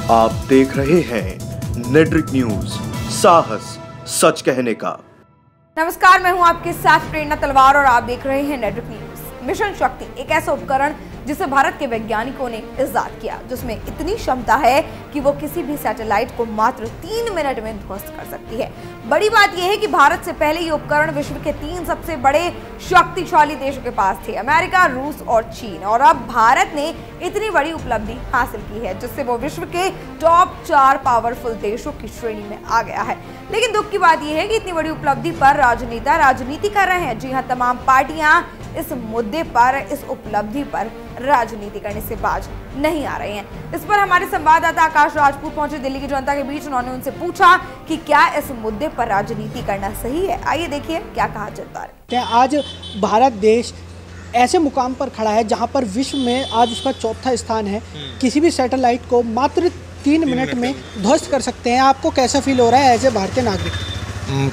आप देख रहे हैं नेट्रिक न्यूज, साहस सच कहने का। नमस्कार, मैं हूं आपके साथ प्रेरणा तलवार और आप देख रहे हैं नेट्रिक न्यूज। मिशन शक्ति एक ऐसा उपकरण जिसे भारत के वैज्ञानिकों ने इजाद किया, जिसमें इतनी क्षमता है कि वो किसी भी सैटेलाइट को मात्र 3 मिनट में ध्वस्त कर सकती है। बड़ी बात यह है कि भारत से पहले ये उपकरण विश्व के 3 सबसे बड़े शक्तिशाली देशों के पास थे, अमेरिका, रूस और चीन। और अब भारत ने इतनी बड़ी उपलब्धि हासिल की है जिससे वो विश्व के टॉप 4 पावरफुल देशों की श्रेणी में आ गया है। लेकिन दुख की बात यह है कि इतनी बड़ी उपलब्धि पर राजनीति कर रहे हैं। जी हाँ, तमाम पार्टियां इस मुद्दे पर, इस उपलब्धि पर राजनीति करने से बाज नहीं आ रहे हैं। इस पर हमारे संवाददाता आकाश राजपूत पहुंचे दिल्ली की जनता के बीच। उन्होंने उनसे पूछा कि क्या इस मुद्दे पर राजनीति करना सही है। आइए देखिए क्या कहा जनता ने। आज भारत देश ऐसे मुकाम पर खड़ा है जहां पर विश्व में आज उसका 4था स्थान है। किसी भी सैटेलाइट को मात्र 3 मिनट में ध्वस्त कर सकते हैं। आपको कैसा फील हो रहा है एज ए भारतीय नागरिक?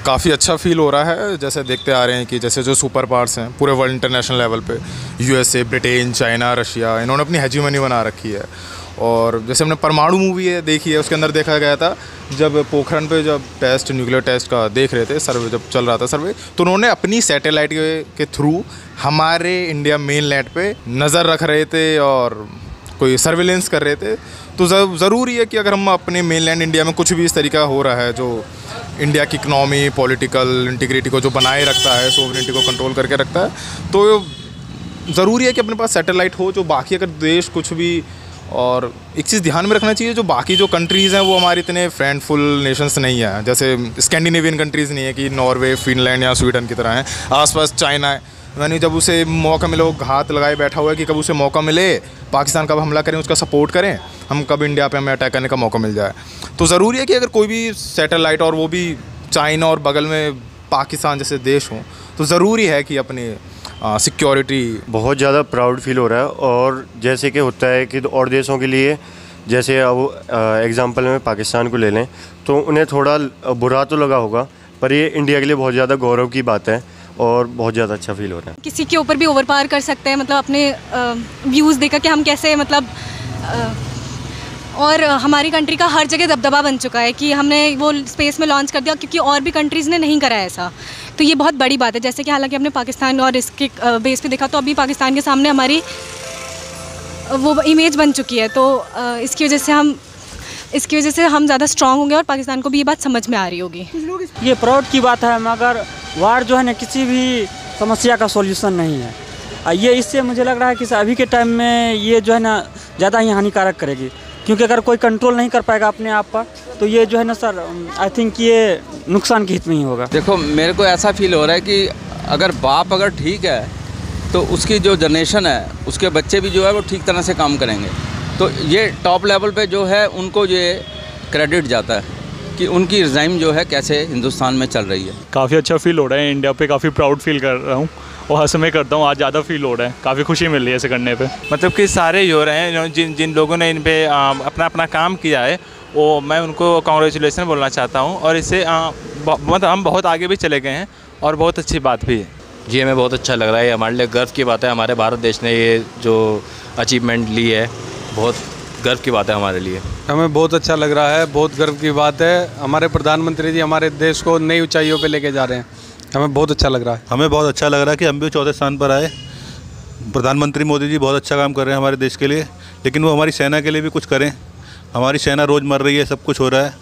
काफ़ी अच्छा फील हो रहा है। जैसे देखते आ रहे हैं कि जैसे जो सुपर पावर्स हैं पूरे वर्ल्ड इंटरनेशनल लेवल पे, यूएसए, ब्रिटेन, चाइना, रशिया, इन्होंने अपनी हेजीमनी बना रखी है। और जैसे हमने परमाणु मूवी है देखी है, उसके अंदर देखा गया था जब पोखरण पे जब टेस्ट, न्यूक्लियर टेस्ट का देख रहे थे, सर्वे जब चल रहा था सर्वे, तो उन्होंने अपनी सैटेलाइट के थ्रू हमारे इंडिया मेन लैंड पे नज़र रख रहे थे और कोई सर्विलेंस कर रहे थे। तो ज़रूरी है कि अगर हम अपने मेनलैंड इंडिया में कुछ भी इस तरीका हो रहा है जो इंडिया की इकनॉमी, पॉलिटिकल इंटीग्रिटी को जो बनाए रखता है, सोवरेनिटी को कंट्रोल करके रखता है, तो ज़रूरी है कि अपने पास सैटेलाइट हो जो बाकी अगर देश कुछ भी। और एक चीज़ ध्यान में रखना चाहिए, जो बाकी जो कंट्रीज़ हैं वो हमारे इतने फ्रेंडफुल नेशंस नहीं हैं। जैसे स्कैंडिनेवियन कंट्रीज़ नहीं है कि नॉर्वे, फिनलैंड या स्वीडन की तरह हैं। आसपास चाइना है, यानी जब उसे मौका मिले वो घात लगाए बैठा हुआ है कि कब उसे मौका मिले पाकिस्तान कब हमला करें, उसका सपोर्ट करें, हम कब इंडिया पे हमें अटैक करने का मौका मिल जाए। तो ज़रूरी है कि अगर कोई भी सैटेलाइट, और वो भी चाइना और बगल में पाकिस्तान जैसे देश हों, तो ज़रूरी है कि अपनी सिक्योरिटी। बहुत ज़्यादा प्राउड फील हो रहा है। और जैसे कि होता है कि और देशों के लिए, जैसे अब एग्ज़ाम्पल में पाकिस्तान को ले लें तो उन्हें थोड़ा बुरा तो लगा होगा, पर ये इंडिया के लिए बहुत ज़्यादा गौरव की बात है और बहुत ज़्यादा अच्छा फील हो रहा है। किसी के ऊपर भी ओवर पावर कर सकते हैं, मतलब अपने व्यूज़ देखकर कि हम कैसे, मतलब और हमारी कंट्री का हर जगह दबदबा बन चुका है कि हमने वो स्पेस में लॉन्च कर दिया, क्योंकि और भी कंट्रीज़ ने नहीं करा ऐसा। तो ये बहुत बड़ी बात है। जैसे कि हालांकि हमने पाकिस्तान और इसके बेस पे देखा, तो अभी पाकिस्तान के सामने हमारी वो इमेज बन चुकी है। तो इसकी वजह से हम ज़्यादा स्ट्रॉन्ग होंगे और पाकिस्तान को भी ये बात समझ में आ रही होगी। ये प्राउड की बात है, मगर वार जो है ना किसी भी समस्या का सॉल्यूशन नहीं है। ये इससे मुझे लग रहा है कि अभी के टाइम में ये जो है ना ज़्यादा ही हानिकारक करेगी, क्योंकि अगर कोई कंट्रोल नहीं कर पाएगा अपने आप पर, तो ये जो है ना सर, आई थिंक ये नुकसान के हित में ही होगा। देखो, मेरे को ऐसा फील हो रहा है कि अगर बाप अगर ठीक है तो उसकी जो जनरेशन है उसके बच्चे भी जो है वो ठीक तरह से काम करेंगे। तो ये टॉप लेवल पे जो है उनको ये क्रेडिट जाता है कि उनकी रिज़ाइम जो है कैसे हिंदुस्तान में चल रही है। काफ़ी अच्छा फील हो रहा है, इंडिया पे काफ़ी प्राउड फील कर रहा हूँ और हर समय करता हूँ। आज ज़्यादा फील हो रहा है, काफ़ी खुशी मिल रही है ऐसे करने पे। मतलब कि सारे ही हो रहे हैं जिन लोगों ने इन पे अपना काम किया है, वो मैं उनको कांग्रेचुलेसन बोलना चाहता हूँ। और इससे मतलब हम बहुत आगे भी चले गए हैं और बहुत अच्छी बात भी है। जी, हमें बहुत अच्छा लग रहा है। हमारे लिए गर्व की बात है, हमारे भारत देश ने ये जो अचीवमेंट ली है, बहुत गर्व की बात है हमारे लिए। हमें बहुत अच्छा लग रहा है, बहुत गर्व की बात है। हमारे प्रधानमंत्री जी हमारे देश को नई ऊंचाइयों पे लेके जा रहे हैं, हमें बहुत अच्छा लग रहा है। हमें बहुत अच्छा लग रहा है कि हम भी 4थे स्थान पर आए। प्रधानमंत्री मोदी जी बहुत अच्छा काम कर रहे हैं हमारे देश के लिए, लेकिन वो हमारी सेना के लिए भी कुछ करें। हमारी सेना रोज़ मर रही है, सब कुछ हो रहा है,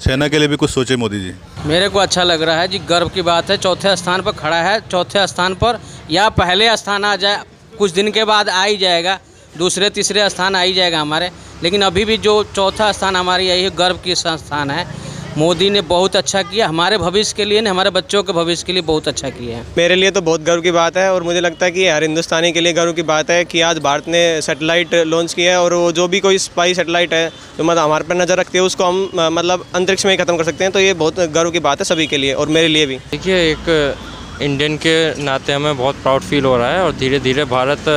सेना के लिए भी कुछ सोचे मोदी जी। मेरे को अच्छा लग रहा है जी, गर्व की बात है। 4थे स्थान पर खड़ा है, 4थे स्थान पर या पहले स्थान आ जाए, कुछ दिन के बाद आ ही जाएगा, दूसरे तीसरे स्थान आ ही जाएगा हमारे। लेकिन अभी भी जो 4था स्थान हमारी यही गर्व की स्थान है। मोदी ने बहुत अच्छा किया हमारे भविष्य के लिए, हमारे बच्चों के भविष्य के लिए बहुत अच्छा किया है। मेरे लिए तो बहुत गर्व की बात है और मुझे लगता है कि हर हिंदुस्तानी के लिए गर्व की बात है कि आज भारत ने सैटेलाइट लॉन्च किया है। और वो जो भी कोई स्पाई सैटेलाइट है जो मतलब हमारे पर नज़र रखती है, उसको हम मतलब अंतरिक्ष में ही ख़त्म कर सकते हैं। तो ये बहुत गर्व की बात है सभी के लिए और मेरे लिए भी। देखिए, एक इंडियन के नाते हमें बहुत प्राउड फील हो रहा है और धीरे धीरे भारत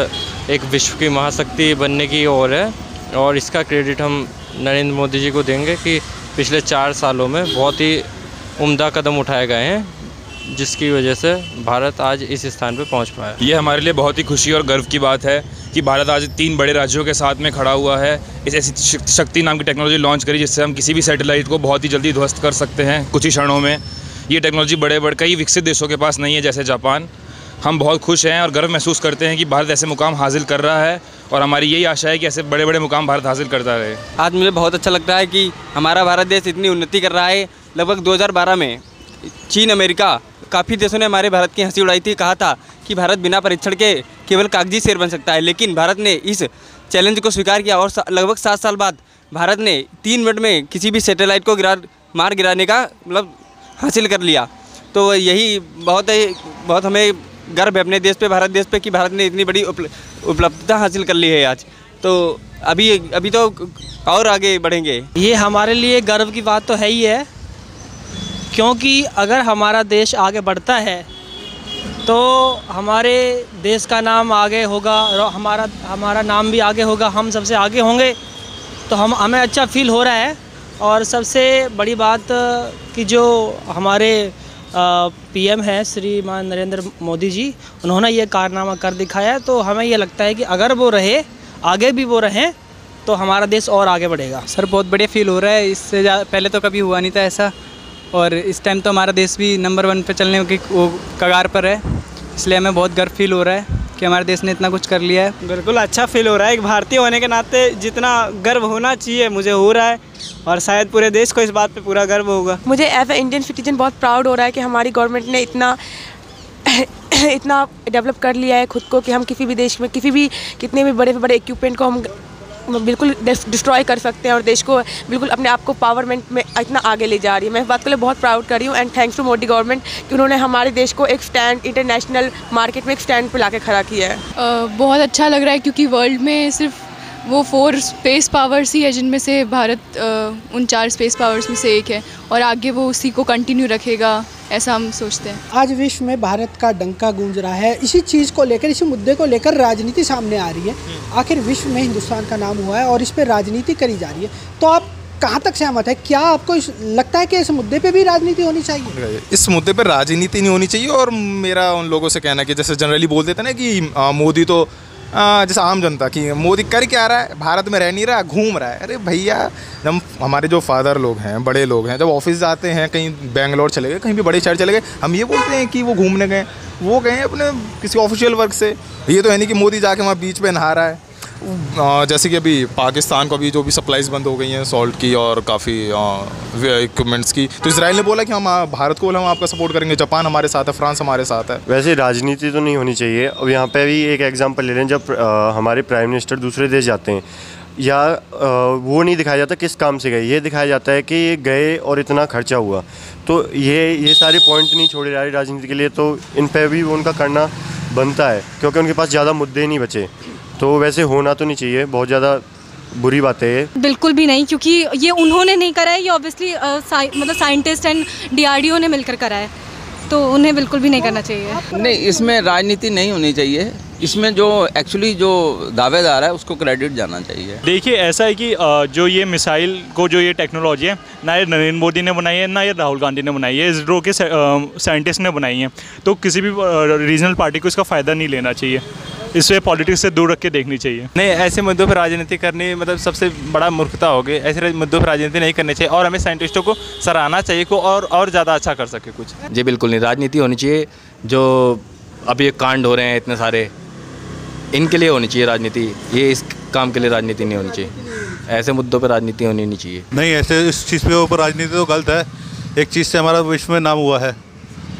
एक विश्व की महाशक्ति बनने की ओर है। और इसका क्रेडिट हम नरेंद्र मोदी जी को देंगे कि पिछले 4 सालों में बहुत ही उम्दा कदम उठाए गए हैं जिसकी वजह से भारत आज इस स्थान पर पहुंच पाया। ये हमारे लिए बहुत ही खुशी और गर्व की बात है कि भारत आज 3 बड़े राज्यों के साथ में खड़ा हुआ है। इस ऐसी शक्ति नाम की टेक्नोलॉजी लॉन्च करी जिससे हम किसी भी सैटेलाइट को बहुत ही जल्दी ध्वस्त कर सकते हैं कुछ ही क्षणों में। ये टेक्नोलॉजी बड़े कई विकसित देशों के पास नहीं है, जैसे जापान। हम बहुत खुश हैं और गर्व महसूस करते हैं कि भारत ऐसे मुकाम हासिल कर रहा है और हमारी यही आशा है कि ऐसे बड़े बड़े मुकाम भारत हासिल करता रहे। आज मुझे बहुत अच्छा लगता है कि हमारा भारत देश इतनी उन्नति कर रहा है। लगभग 2012 में चीन, अमेरिका, काफ़ी देशों ने हमारे भारत की हंसी उड़ाई थी। कहा था कि भारत बिना परीक्षण के केवल कागजी शेर बन सकता है, लेकिन भारत ने इस चैलेंज को स्वीकार किया और लगभग 7 साल बाद भारत ने 3 मिनट में किसी भी सैटेलाइट को मार गिराने का मतलब हासिल कर लिया। तो यही बहुत हमें गर्व है अपने देश पे, भारत देश पे, कि भारत ने इतनी बड़ी उपलब्धता हासिल कर ली है आज। तो अभी तो और आगे बढ़ेंगे। ये हमारे लिए गर्व की बात तो है ही है, क्योंकि अगर हमारा देश आगे बढ़ता है तो हमारे देश का नाम आगे होगा और हमारा नाम भी आगे होगा, हम सबसे आगे होंगे। तो हमें अच्छा फील हो रहा है। और सबसे बड़ी बात कि जो हमारे पीएम है श्रीमान नरेंद्र मोदी जी, उन्होंने ये कारनामा कर दिखाया है। तो हमें ये लगता है कि अगर वो रहे, आगे भी वो रहें, तो हमारा देश और आगे बढ़ेगा। सर बहुत बढ़िया फील हो रहा है। इससे पहले तो कभी हुआ नहीं था ऐसा, और इस टाइम तो हमारा देश भी नंबर 1 पे चलने की कगार पर है। इसलिए हमें बहुत गर्व फील हो रहा है कि हमारे देश ने इतना कुछ कर लिया है। बिल्कुल अच्छा फील हो रहा है। एक भारतीय होने के नाते जितना गर्व होना चाहिए मुझे हो रहा है, और शायद पूरे देश को इस बात पे पूरा गर्व होगा। मुझे एज ए इंडियन सिटीजन बहुत प्राउड हो रहा है कि हमारी गवर्नमेंट ने इतना डेवलप कर लिया है खुद को कि हम किसी भी देश में कितने भी बड़े बड़े इक्विपमेंट को हम बिल्कुल डिस्ट्रॉय कर सकते हैं और देश को बिल्कुल अपने आप को पावरमेंट में इतना आगे ले जा रही है। मैं इस बात के लिए बहुत प्राउड कर रही हूँ। And thanks to Modi government कि उन्होंने हमारे देश को एक स्टैंड, इंटरनेशनल मार्केट में एक स्टैंड पे लाके खड़ा किया है। बहुत अच्छा लग रहा है, क्योंकि वर्ल्ड में सिर्फ वो 4 स्पेस पावर्स ही है जिनमें से भारत उन 4 स्पेस पावर्स में से एक है, और आगे वो उसी को कंटिन्यू रखेगा, ऐसा हम सोचते हैं। आज विश्व में भारत का डंका गूंज रहा है। इसी चीज़ को लेकर, इसी मुद्दे को लेकर राजनीति सामने आ रही है। आखिर विश्व में हिंदुस्तान का नाम हुआ है और इस पर राजनीति करी जा रही है। तो आप कहाँ तक सहमत है? क्या आपको लगता है कि इस मुद्दे पे भी राजनीति होनी चाहिए? इस मुद्दे पे राजनीति नहीं होनी चाहिए। और मेरा उन लोगों से कहना है कि जैसे जनरली बोल देते हैं ना कि मोदी तो जैसे आम जनता की, मोदी कर क्या रहा है, भारत में रह नहीं रहा, घूम रहा है। अरे भैया, जब हमारे जो फादर लोग हैं, बड़े लोग हैं, जब ऑफिस जाते हैं, कहीं बेंगलोर चले गए, कहीं भी बड़े शहर चले गए, हम ये बोलते हैं कि वो घूमने गए, वो गए अपने किसी ऑफिशियल वर्क से। ये तो है नहीं कि मोदी जाके वहाँ बीच पे नहा रहा है। जैसे कि अभी पाकिस्तान को भी जो भी सप्लाईज बंद हो गई हैं सॉल्ट की और काफ़ी इक्विपमेंट्स की, तो इजराइल ने बोला कि हम भारत को हम आपका सपोर्ट करेंगे। जापान हमारे साथ है, फ्रांस हमारे साथ है। वैसे राजनीति तो नहीं होनी चाहिए। अब यहाँ पे भी एक एग्जांपल ले लें, जब हमारे प्राइम मिनिस्टर दूसरे देश जाते हैं, या वो नहीं दिखाया जाता किस काम से गए, ये दिखाया जाता है कि ये गए और इतना खर्चा हुआ। तो ये सारे पॉइंट नहीं छोड़े जा रहे राजनीति के लिए, तो इन पर भी उनका करना बनता है, क्योंकि उनके पास ज़्यादा मुद्दे नहीं बचे। तो वैसे होना तो नहीं चाहिए, बहुत ज़्यादा बुरी बात है ये। बिल्कुल भी नहीं, क्योंकि ये उन्होंने नहीं करा है, ये ऑब्वियसली मतलब साइंटिस्ट एंड DRDO ने मिलकर करा है, तो उन्हें बिल्कुल भी नहीं करना चाहिए। नहीं, इसमें राजनीति नहीं होनी चाहिए। इसमें जो एक्चुअली जो दावेदार है उसको क्रेडिट जाना चाहिए। देखिए, ऐसा है कि जो ये मिसाइल को, जो ये टेक्नोलॉजी है, ना ये नरेंद्र मोदी ने बनाई है, ना ये राहुल गांधी ने बनाई है, इसरो के साइंटिस्ट ने बनाई है। तो किसी भी रीजनल पार्टी को इसका फ़ायदा नहीं लेना चाहिए, इससे पॉलिटिक्स से दूर रख के देखनी चाहिए। नहीं, ऐसे मुद्दों पर राजनीति करनी मतलब सबसे बड़ा मूर्खता होगी। ऐसे मुद्दों पर राजनीति नहीं करनी चाहिए, और हमें साइंटिस्टों को सराहना चाहिए को और ज़्यादा अच्छा कर सके कुछ। जी बिल्कुल नहीं, राजनीति होनी चाहिए। जो अभी कांड हो रहे हैं इतने सारे, इनके लिए होनी चाहिए राजनीति। ये इस काम के लिए राजनीति नहीं होनी चाहिए। ऐसे मुद्दों पर राजनीति होनी नहीं चाहिए। नहीं, ऐसे इस चीज़ पे ऊपर राजनीति तो गलत है। एक चीज़ से हमारा विश्व में नाम हुआ है,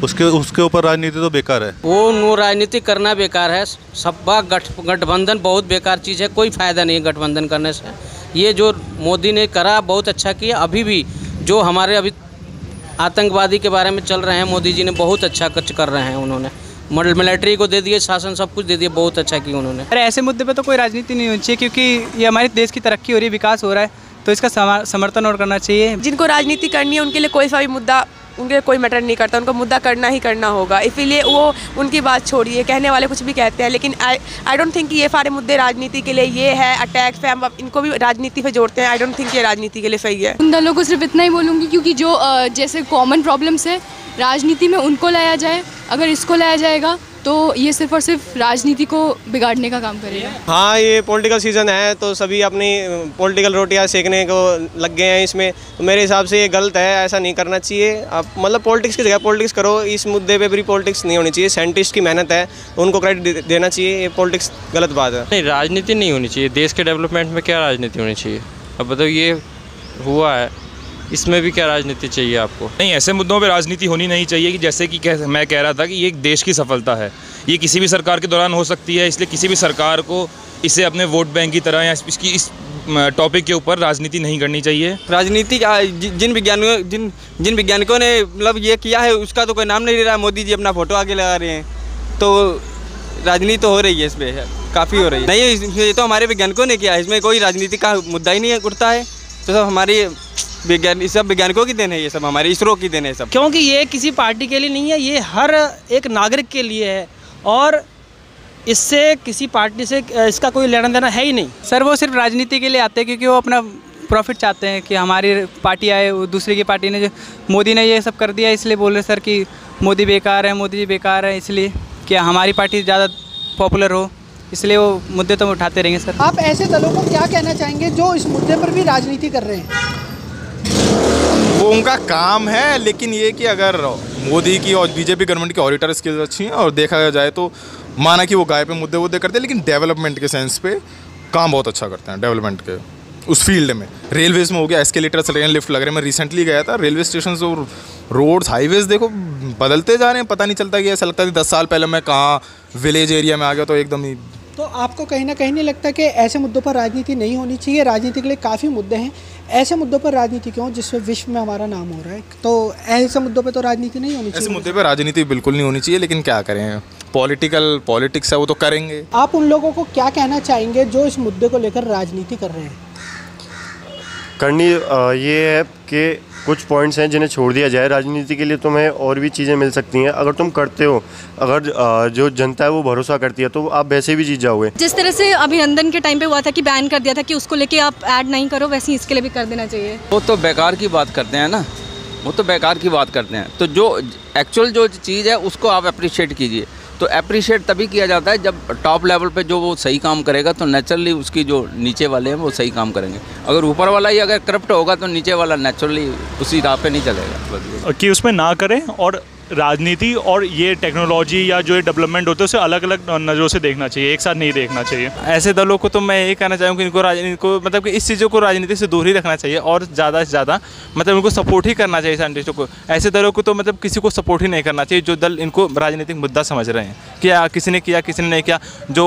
उसके ऊपर राजनीति तो बेकार है। वो राजनीति करना बेकार है। सपा गठबंधन बहुत बेकार चीज़ है, कोई फ़ायदा नहीं है गठबंधन करने से। ये जो मोदी ने करा बहुत अच्छा किया। अभी भी जो हमारे अभी आतंकवादी के बारे में चल रहे हैं, मोदी जी ने बहुत अच्छा कर रहे हैं। उन्होंने मिलिट्री को दे दिए शासन, सब कुछ दे दिए, बहुत अच्छा किया उन्होंने। अरे ऐसे मुद्दे पे तो कोई राजनीति नहीं होनी चाहिए, क्योंकि ये हमारे देश की तरक्की हो रही है, विकास हो रहा है, तो इसका समर्थन और करना चाहिए। जिनको राजनीति करनी है उनके लिए कोई सा भी मुद्दा उनके कोई मैटर नहीं करता, उनको मुद्दा करना ही करना होगा। इसीलिए वो उनकी बात छोड़िए, कहने वाले कुछ भी कहते हैं, लेकिन आई डोंट थिंक कि ये सारे मुद्दे राजनीति के लिए ये है, अटैक्स है, हम इनको भी राजनीति पे जोड़ते हैं। आई डोंट थिंक ये राजनीति के लिए सही है। उन दलों को सिर्फ इतना ही बोलूँगी, क्योंकि जो जैसे कॉमन प्रॉब्लम्स है राजनीति में उनको लाया जाए, अगर इसको लाया जाएगा तो ये सिर्फ और सिर्फ राजनीति को बिगाड़ने का काम करेगा। हाँ, ये पॉलिटिकल सीज़न है तो सभी अपनी पॉलिटिकल रोटियां सेकने को लग गए हैं इसमें, तो मेरे हिसाब से ये गलत है, ऐसा नहीं करना चाहिए। आप मतलब पॉलिटिक्स की जगह पॉलिटिक्स करो, इस मुद्दे पे भी पॉलिटिक्स नहीं होनी चाहिए। साइंटिस्ट की मेहनत है, उनको क्रेडिट देना चाहिए, ये पॉलिटिक्स गलत बात है। नहीं, राजनीति नहीं होनी चाहिए। देश के डेवलपमेंट में क्या राजनीति होनी चाहिए? अब बताओ, ये हुआ है, इसमें भी क्या राजनीति चाहिए आपको? नहीं, ऐसे मुद्दों पे राजनीति होनी नहीं चाहिए कि जैसे कि मैं कह रहा था कि ये एक देश की सफलता है, ये किसी भी सरकार के दौरान हो सकती है, इसलिए किसी भी सरकार को इसे अपने वोट बैंक की तरह या इसकी इस टॉपिक के ऊपर राजनीति नहीं करनी चाहिए। राजनीति जिन वैज्ञानिकों ने मतलब ये किया है उसका तो कोई नाम नहीं ले रहा। मोदी जी अपना फोटो आगे लगा रहे हैं, तो राजनीति तो हो रही है, इसमें काफ़ी हो रही है। नहीं, ये तो हमारे वैज्ञानिकों ने किया है, इसमें कोई राजनीति का मुद्दा ही नहीं उठता है। तो सब हमारी सब वैज्ञानिकों की देन है, ये सब हमारे इसरो की देन है सब। क्योंकि ये किसी पार्टी के लिए नहीं है, ये हर एक नागरिक के लिए है और इससे किसी पार्टी से इसका कोई लेना देना है ही नहीं। सर वो सिर्फ राजनीति के लिए आते हैं क्योंकि वो अपना प्रॉफिट चाहते हैं कि हमारी पार्टी आए, दूसरे की पार्टी ने जो मोदी ने ये सब कर दिया, इसलिए बोल रहे सर कि मोदी बेकार है, मोदी जी बेकार है, इसलिए कि हमारी पार्टी ज़्यादा पॉपुलर हो, इसलिए वो मुद्दे तो उठाते रहेंगे सर। आप ऐसे दलों को क्या कहना चाहेंगे जो इस मुद्दे पर भी राजनीति कर रहे हैं? वो उनका काम है, लेकिन ये कि अगर मोदी की और बीजेपी गवर्नमेंट की ऑडिटर स्किल्स अच्छी हैं और देखा जाए तो माना कि वो गाय पे मुद्दे करते हैं, लेकिन डेवलपमेंट के सेंस पे काम बहुत अच्छा करते हैं। डेवलपमेंट के उस फील्ड में रेलवेज़ में हो गया, एस्केलेटर चल रहे हैं, लिफ्ट लग रहे हैं। मैं रिसेंटली गया था, रेलवे स्टेशन और रोड्स हाईवेज़ देखो बदलते जा रहे हैं, पता नहीं चलता कि ऐसा लगता है कि 10 साल पहले मैं कहाँ विलेज एरिया में आ गया, तो एकदम ही। तो आपको कहीं ना कहीं नहीं लगता कि ऐसे मुद्दों पर राजनीति नहीं होनी चाहिए? राजनीति के लिए काफ़ी मुद्दे हैं, ऐसे मुद्दों पर राजनीति क्यों जिससे विश्व में हमारा नाम हो रहा है? तो ऐसे मुद्दों पे तो राजनीति नहीं होनी चाहिए। ऐसे मुद्दे पे राजनीति बिल्कुल नहीं होनी चाहिए, लेकिन क्या करें, पॉलिटिक्स है वो तो करेंगे। आप उन लोगों को क्या कहना चाहेंगे जो इस मुद्दे को लेकर राजनीति कर रहे हैं? करनी ये है कि कुछ पॉइंट्स हैं जिन्हें छोड़ दिया जाए। राजनीति के लिए तुम्हें और भी चीज़ें मिल सकती हैं अगर तुम करते हो, अगर जो जनता है वो भरोसा करती है तो आप वैसे भी जीत जाओगे। जिस तरह से अभिनंदन के टाइम पे हुआ था कि बैन कर दिया था कि उसको लेके आप ऐड नहीं करो, वैसे ही इसके लिए भी कर देना चाहिए। वो तो बेकार की बात करते हैं ना, वो तो बेकार की बात करते हैं। तो जो एक्चुअल जो चीज़ है उसको आप अप्रिशिएट कीजिए। तो अप्रिशिएट तभी किया जाता है जब टॉप लेवल पे जो वो सही काम करेगा तो नेचुरली उसकी जो नीचे वाले हैं वो सही काम करेंगे। अगर ऊपर वाला ही अगर करप्ट होगा तो नीचे वाला नेचुरली उसी राह पे नहीं चलेगा। कि उसमें ना करें और राजनीति और ये टेक्नोलॉजी या जो ये डेवलपमेंट होते हैं उसे अलग अलग नज़रों से देखना चाहिए, एक साथ नहीं देखना चाहिए। ऐसे दलों को तो मैं यही कहना चाहूँगा कि इनको राजनीति को मतलब कि इस चीज़ों को राजनीति से दूर ही रखना चाहिए और ज़्यादा से ज़्यादा मतलब उनको सपोर्ट ही करना चाहिए साइंटिस्टों को। ऐसे दलों को तो मतलब किसी को सपोर्ट ही नहीं करना चाहिए जो दल इनको राजनीतिक मुद्दा समझ रहे हैं कि किसी ने किया किसी ने नहीं किया, जो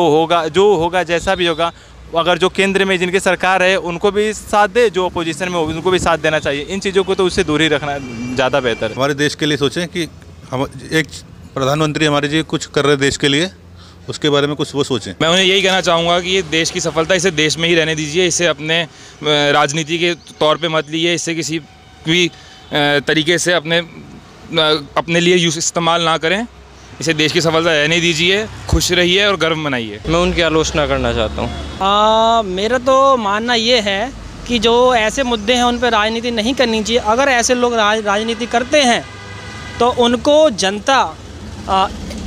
होगा जैसा भी होगा, अगर जो केंद्र में जिनकी सरकार है उनको भी साथ दे, जो अपोजिशन में हो उनको भी साथ देना चाहिए। इन चीज़ों को तो उससे दूर ही रखना ज़्यादा बेहतर है। हमारे देश के लिए सोचें कि हम एक प्रधानमंत्री हमारे जी कुछ कर रहे देश के लिए, उसके बारे में कुछ वो सोचें। मैं उन्हें यही कहना चाहूँगा कि ये देश की सफलता, इसे देश में ही रहने दीजिए, इसे अपने राजनीति के तौर पे मत लीजिए, इससे किसी भी तरीके से अपने लिए इस्तेमाल ना करें। इसे देश की सफलता रहने दीजिए, खुश रहिए और गर्व मनाइए। मैं उनकी आलोचना करना चाहता हूँ। मेरा तो मानना ये है कि जो ऐसे मुद्दे हैं उन पर राजनीति नहीं करनी चाहिए। अगर ऐसे लोग राजनीति करते हैं तो उनको जनता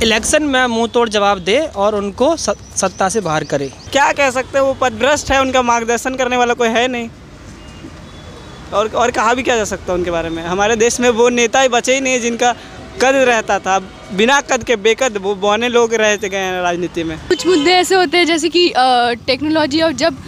इलेक्शन में मुंह तोड़ जवाब दे और उनको सत्ता से बाहर करे। क्या कह सकते हैं, वो पदभ्रष्ट है, उनका मार्गदर्शन करने वाला कोई है नहीं और कहा भी क्या जा सकता है उनके बारे में। हमारे देश में वो नेता ही बचे ही नहीं जिनका कद रहता था। बिना कद के बेकद वो बौने लोग रहते गए हैं राजनीति में। कुछ मुद्दे ऐसे होते हैं जैसे कि टेक्नोलॉजी, और जब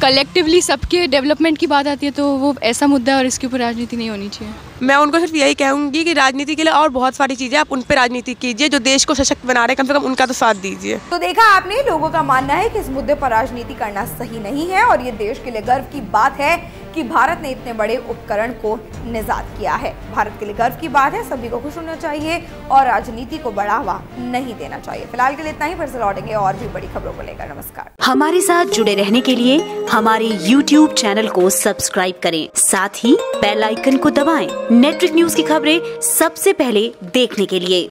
कलेक्टिवली सबके डेवलपमेंट की बात आती है तो वो ऐसा मुद्दा है और इसके ऊपर राजनीति नहीं होनी चाहिए। मैं उनको सिर्फ यही कहूँगी कि राजनीति के लिए और बहुत सारी चीज़ें आप उन पर राजनीति कीजिए, जो देश को सशक्त बना रहे हैं, कम से कम उनका तो साथ दीजिए। तो देखा आपने, लोगों का मानना है कि इस मुद्दे पर राजनीति करना सही नहीं है और ये देश के लिए गर्व की बात है कि भारत ने इतने बड़े उपकरण को निजात किया है। भारत के लिए गर्व की बात है, सभी को खुश होना चाहिए और राजनीति को बढ़ावा नहीं देना चाहिए। फिलहाल के लिए इतना ही, फिर से लौटेंगे और भी बड़ी खबरों को लेकर। नमस्कार। हमारे साथ जुड़े रहने के लिए हमारे YouTube चैनल को सब्सक्राइब करें, साथ ही बेल आइकन को दबाएं। नेटवर्क न्यूज की खबरें सबसे पहले देखने के लिए।